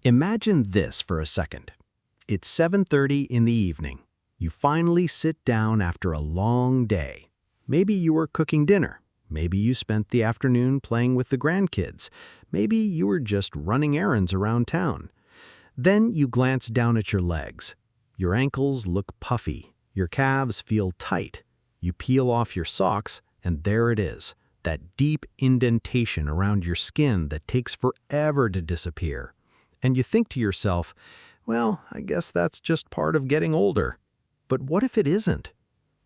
Imagine this for a second. It's 7:30 in the evening. You finally sit down after a long day. Maybe you were cooking dinner. Maybe you spent the afternoon playing with the grandkids. Maybe you were just running errands around town. Then you glance down at your legs. Your ankles look puffy. Your calves feel tight. You peel off your socks, and there it is, that deep indentation around your skin that takes forever to disappear. And you think to yourself, well, I guess that's just part of getting older. But what if it isn't?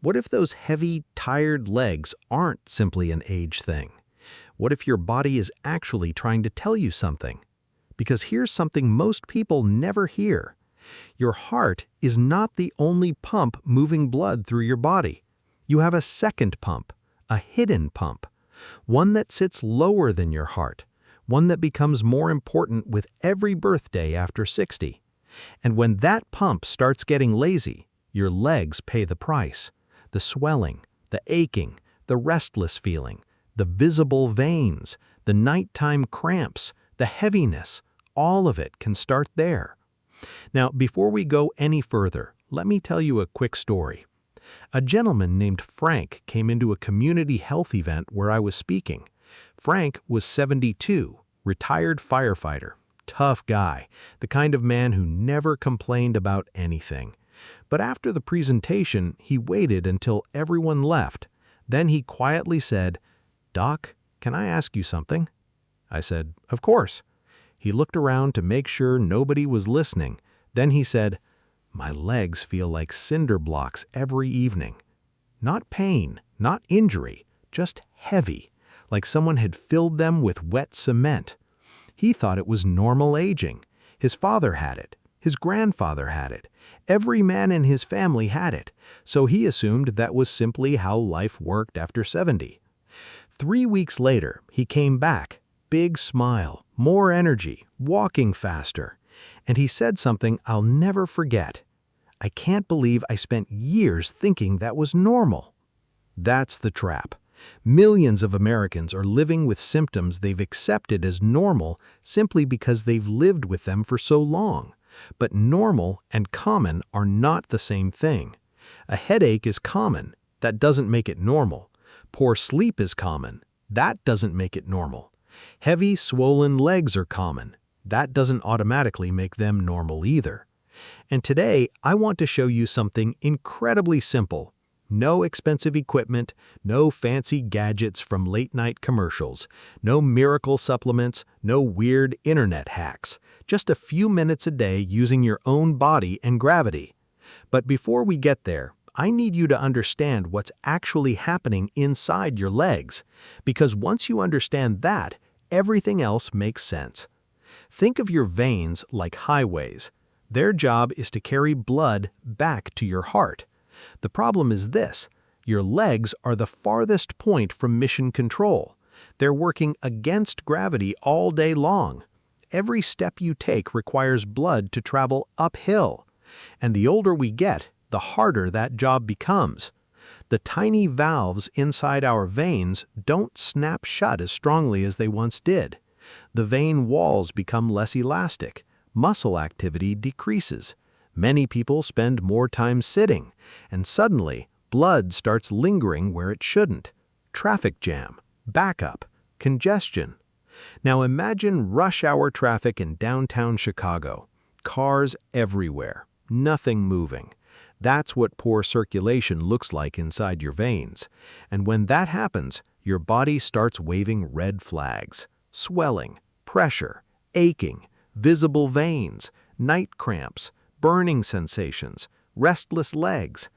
What if those heavy, tired legs aren't simply an age thing? What if your body is actually trying to tell you something? Because here's something most people never hear. Your heart is not the only pump moving blood through your body. You have a second pump, a hidden pump, one that sits lower than your heart, one that becomes more important with every birthday after 60. And when that pump starts getting lazy, your legs pay the price. The swelling, the aching, the restless feeling, the visible veins, the nighttime cramps, the heaviness, all of it can start there. Now, before we go any further, let me tell you a quick story. A gentleman named Frank came into a community health event where I was speaking. Frank was 72, retired firefighter, tough guy, the kind of man who never complained about anything. But after the presentation, he waited until everyone left. Then he quietly said, "Doc, can I ask you something?" I said, "Of course." He looked around to make sure nobody was listening. Then he said, "My legs feel like cinder blocks every evening." Not pain, not injury, just heavy, like someone had filled them with wet cement. He thought it was normal aging. His father had it. His grandfather had it. Every man in his family had it, so he assumed that was simply how life worked after 70. 3 weeks later, he came back, big smile, more energy, walking faster. And he said something I'll never forget. "I can't believe I spent years thinking that was normal." That's the trap. Millions of Americans are living with symptoms they've accepted as normal simply because they've lived with them for so long. But normal and common are not the same thing. A headache is common. That doesn't make it normal. Poor sleep is common. That doesn't make it normal. Heavy, swollen legs are common. That doesn't automatically make them normal either. And today, I want to show you something incredibly simple. No expensive equipment, no fancy gadgets from late-night commercials, no miracle supplements, no weird internet hacks. Just a few minutes a day using your own body and gravity. But before we get there, I need you to understand what's actually happening inside your legs. Because once you understand that, everything else makes sense. Think of your veins like highways. Their job is to carry blood back to your heart. The problem is this: your legs are the farthest point from mission control. They're working against gravity all day long. Every step you take requires blood to travel uphill. And the older we get, the harder that job becomes. The tiny valves inside our veins don't snap shut as strongly as they once did. The vein walls become less elastic. Muscle activity decreases. Many people spend more time sitting, and suddenly, blood starts lingering where it shouldn't. Traffic jam, backup, congestion. Now imagine rush hour traffic in downtown Chicago. Cars everywhere, nothing moving. That's what poor circulation looks like inside your veins. And when that happens, your body starts waving red flags. Swelling, pressure, aching, visible veins, night cramps, burning sensations, restless legs.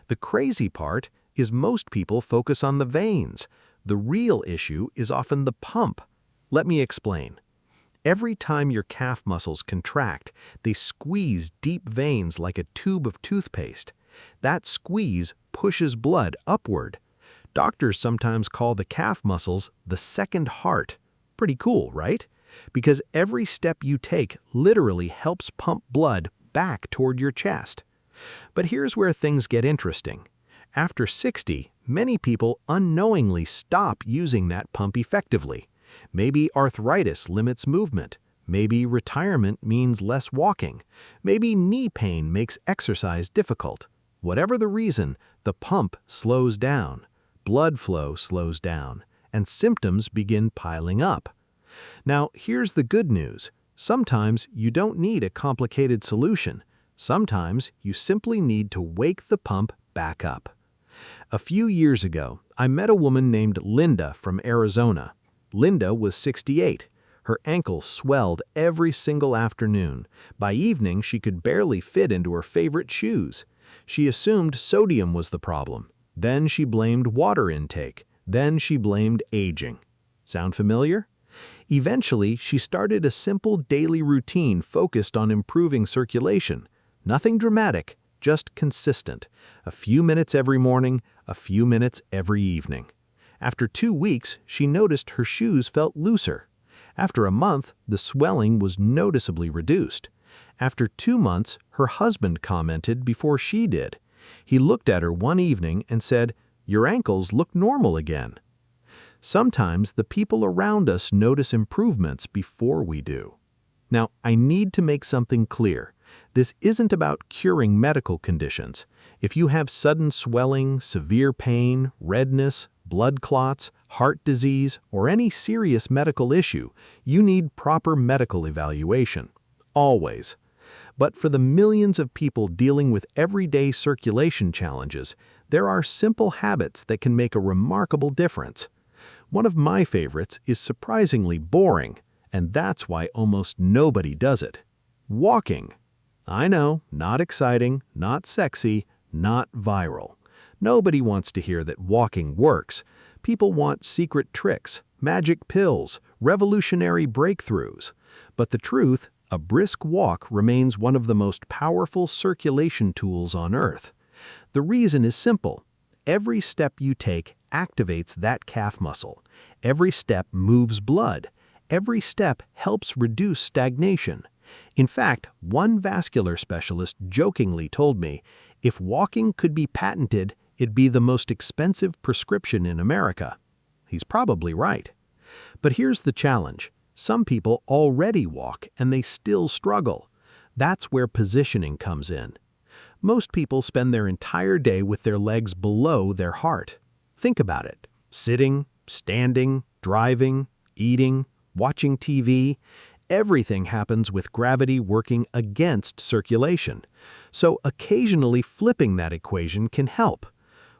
The crazy part is most people focus on the veins. The real issue is often the pump. Let me explain. Every time your calf muscles contract, they squeeze deep veins like a tube of toothpaste. That squeeze pushes blood upward. Doctors sometimes call the calf muscles the second heart. Pretty cool, right? Because every step you take literally helps pump blood back toward your chest. But here's where things get interesting. After 60, many people unknowingly stop using that pump effectively. Maybe arthritis limits movement. Maybe retirement means less walking. Maybe knee pain makes exercise difficult. Whatever the reason, the pump slows down, blood flow slows down, and symptoms begin piling up. Now, here's the good news. Sometimes you don't need a complicated solution. Sometimes you simply need to wake the pump back up. A few years ago, I met a woman named Linda from Arizona. Linda was 68. Her ankles swelled every single afternoon. By evening, she could barely fit into her favorite shoes. She assumed sodium was the problem. Then she blamed water intake. Then she blamed aging. Sound familiar? Eventually, she started a simple daily routine focused on improving circulation. Nothing dramatic, just consistent. A few minutes every morning, a few minutes every evening. After 2 weeks, she noticed her shoes felt looser. After a month, the swelling was noticeably reduced. After 2 months, her husband commented before she did. He looked at her one evening and said, "Your ankles look normal again." Sometimes the people around us notice improvements before we do. Now, I need to make something clear. This isn't about curing medical conditions. If you have sudden swelling, severe pain, redness, blood clots, heart disease, or any serious medical issue, you need proper medical evaluation. Always. But for the millions of people dealing with everyday circulation challenges, there are simple habits that can make a remarkable difference. One of my favorites is surprisingly boring, and that's why almost nobody does it. Walking. I know, not exciting, not sexy, not viral. Nobody wants to hear that walking works. People want secret tricks, magic pills, revolutionary breakthroughs. But the truth, a brisk walk remains one of the most powerful circulation tools on Earth. The reason is simple. Every step you take activates that calf muscle. Every step moves blood. Every step helps reduce stagnation. In fact, one vascular specialist jokingly told me, if walking could be patented, it'd be the most expensive prescription in America. He's probably right. But here's the challenge. Some people already walk and they still struggle. That's where positioning comes in. Most people spend their entire day with their legs below their heart. Think about it. Sitting, standing, driving, eating, watching TV. Everything happens with gravity working against circulation. So occasionally flipping that equation can help.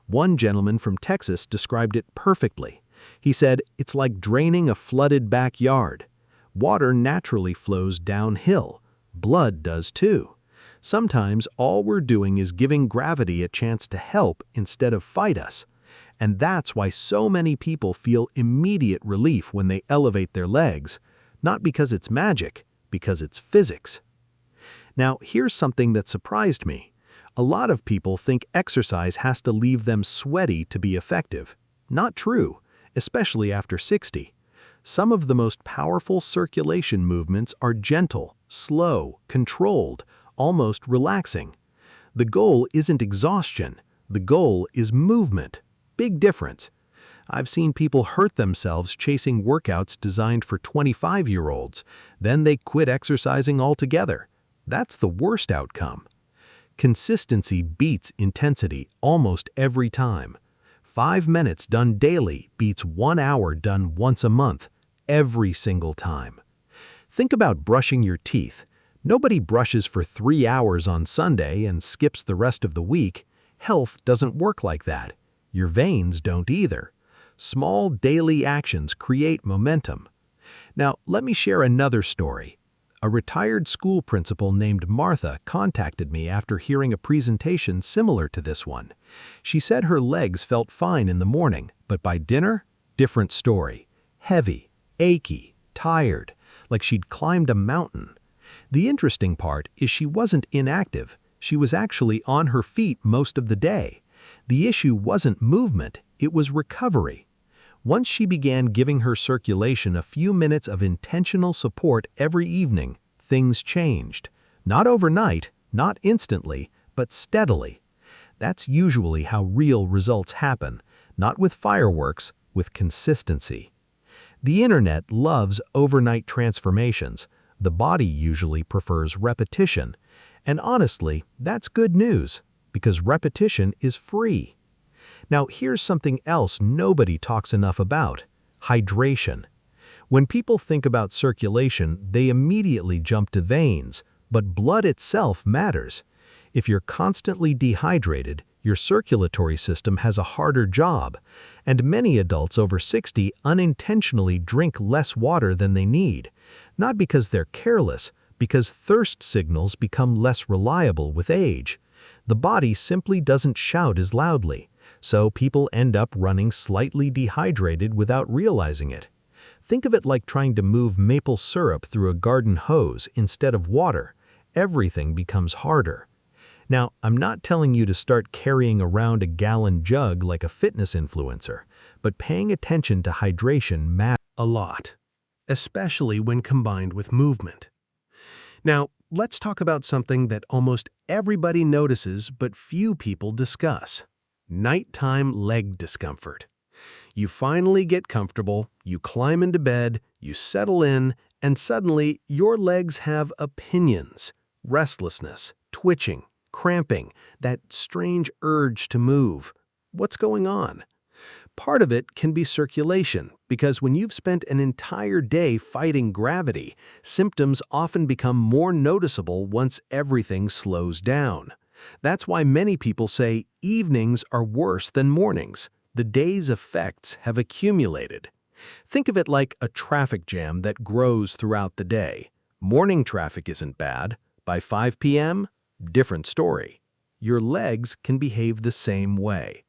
One gentleman from Texas described it perfectly. He said, "It's like draining a flooded backyard. Water naturally flows downhill. Blood does too. Sometimes all we're doing is giving gravity a chance to help instead of fight us. And that's why so many people feel immediate relief when they elevate their legs. Not because it's magic, because it's physics." Now, here's something that surprised me. A lot of people think exercise has to leave them sweaty to be effective. Not true, especially after 60. Some of the most powerful circulation movements are gentle, slow, controlled, almost relaxing. The goal isn't exhaustion. The goal is movement. Big difference. I've seen people hurt themselves chasing workouts designed for 25-year-olds. Then they quit exercising altogether. That's the worst outcome. Consistency beats intensity almost every time. 5 minutes done daily beats 1 hour done once a month, every single time. Think about brushing your teeth. Nobody brushes for 3 hours on Sunday and skips the rest of the week. Health doesn't work like that. Your veins don't either. Small daily actions create momentum. Now, let me share another story. A retired school principal named Martha contacted me after hearing a presentation similar to this one. She said her legs felt fine in the morning, but by dinner, different story. Heavy, achy, tired, like she'd climbed a mountain. The interesting part is she wasn't inactive. She was actually on her feet most of the day. The issue wasn't movement, it was recovery. Once she began giving her circulation a few minutes of intentional support every evening, things changed. Not overnight, not instantly, but steadily. That's usually how real results happen, not with fireworks, with consistency. The internet loves overnight transformations. The body usually prefers repetition. And honestly, that's good news, because repetition is free. Now, here's something else nobody talks enough about: hydration. When people think about circulation, they immediately jump to veins, but blood itself matters. If you're constantly dehydrated, your circulatory system has a harder job, and many adults over 60 unintentionally drink less water than they need, not because they're careless, because thirst signals become less reliable with age. The body simply doesn't shout as loudly, so people end up running slightly dehydrated without realizing it. Think of it like trying to move maple syrup through a garden hose instead of water. Everything becomes harder. Now, I'm not telling you to start carrying around a gallon jug like a fitness influencer, but paying attention to hydration matters a lot, especially when combined with movement. Now, let's talk about something that almost everybody notices but few people discuss: nighttime leg discomfort. You finally get comfortable, you climb into bed, you settle in, and suddenly your legs have opinions: restlessness, twitching, cramping, that strange urge to move. What's going on? Part of it can be circulation, because when you've spent an entire day fighting gravity, symptoms often become more noticeable once everything slows down. That's why many people say evenings are worse than mornings. The day's effects have accumulated. Think of it like a traffic jam that grows throughout the day. Morning traffic isn't bad. By 5 p.m., different story. Your legs can behave the same way.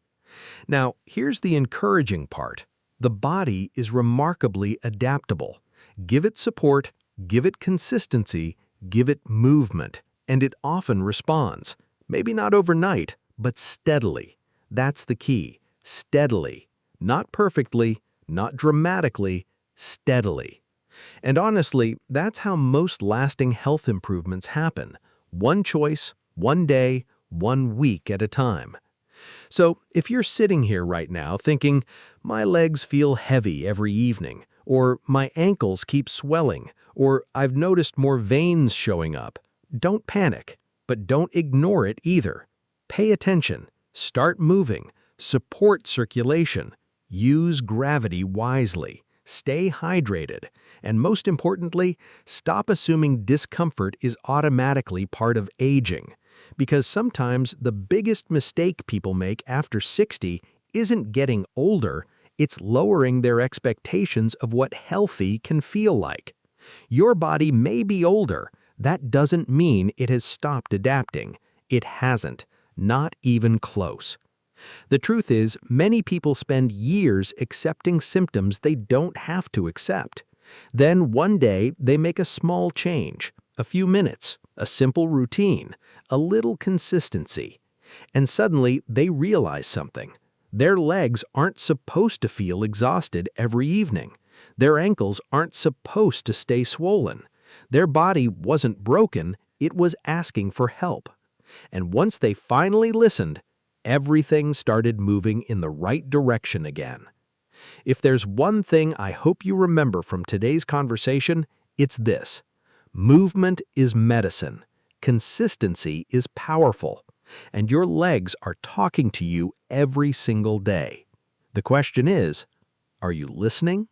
Now, here's the encouraging part. The body is remarkably adaptable. Give it support, give it consistency, give it movement, and it often responds. Maybe not overnight, but steadily. That's the key. Steadily. Not perfectly, not dramatically, steadily. And honestly, that's how most lasting health improvements happen. One choice, one day, 1 week at a time. So, if you're sitting here right now thinking, my legs feel heavy every evening, or my ankles keep swelling, or I've noticed more veins showing up, don't panic, but don't ignore it either. Pay attention, start moving, support circulation, use gravity wisely, stay hydrated, and most importantly, stop assuming discomfort is automatically part of aging. Because sometimes the biggest mistake people make after 60 isn't getting older, it's lowering their expectations of what healthy can feel like. Your body may be older. That doesn't mean it has stopped adapting. It hasn't, not even close. The truth is, many people spend years accepting symptoms they don't have to accept. Then one day they make a small change, a few minutes, a simple routine, a little consistency. And suddenly they realize something. Their legs aren't supposed to feel exhausted every evening. Their ankles aren't supposed to stay swollen. Their body wasn't broken, it was asking for help. And once they finally listened, everything started moving in the right direction again. If there's one thing I hope you remember from today's conversation, it's this: movement is medicine. Consistency is powerful, and your legs are talking to you every single day. The question is, are you listening?